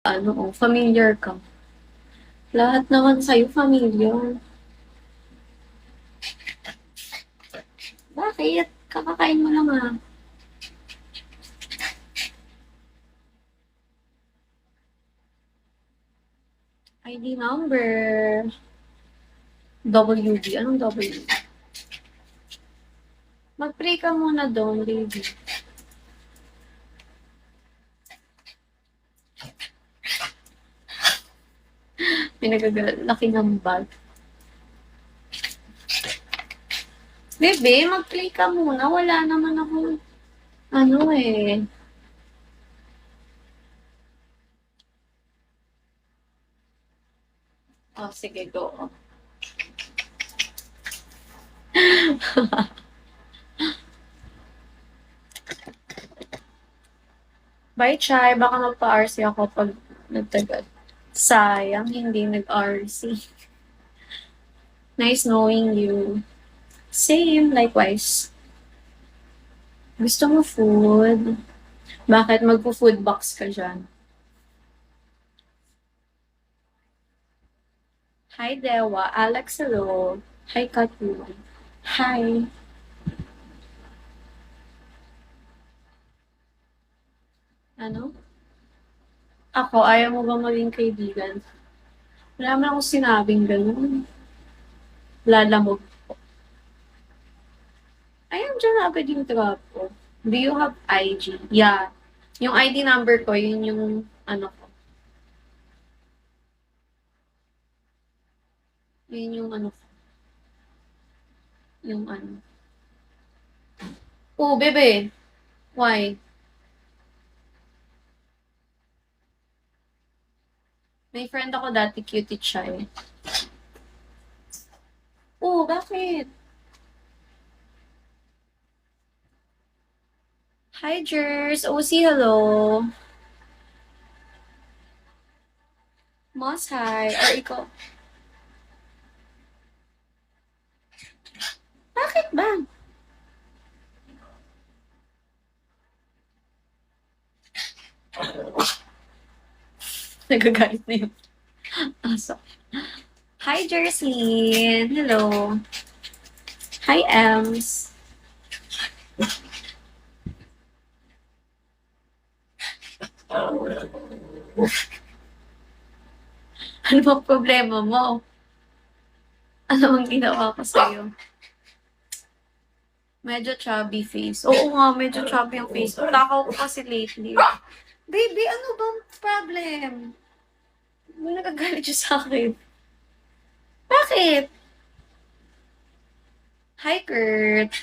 Ano, oh, familiar ka. Lahat naman sa'yo familiar. Bakit? Kakakain mo lang ah. ID number. WD. Anong W? Mag-pray ka muna doon, baby. May nagagalaki ng bag. Bebe, mag-pray ka muna. Wala naman ako, ano eh. Oh, sige, go. Bye, Chai. Baka magpa-RC ako pag nagtagal. Sayang, hindi nag-RC. Nice knowing you. Same, likewise. Gusto mo food? Bakit magpo-food box ka dyan? Hi, Dewa. Alex, hello. Hi, Katu. Hi. Ano? Ako, ayaw mo ba maging kaibigan? Wala naman akong sinabing ganun. Lalamog. Ayun, dyan agad yung trapo. Do you have IG? Yeah. Yung ID number ko, yun yung ano ko. Yun yung ano ko. Yung ano. Oh, bebe. Why? May friend ako dati, cutie siya eh. Oh, bakit? Hi, Jers. OC, hello. Moss, hi. Or ikaw. Bakit ba? Nagagalit na yung aso. Hi, Jerslyn. Hello. Hi, Ems. Ano bang problema mo? Ano bang ginawa ko sa'yo? Medyo chubby face. Oo nga, medyo chubby yung face. Takaw ko kasi lately. Baby, ano bang problem? Mo nagagalit siya sa akin. Bakit? Hi, Kurt.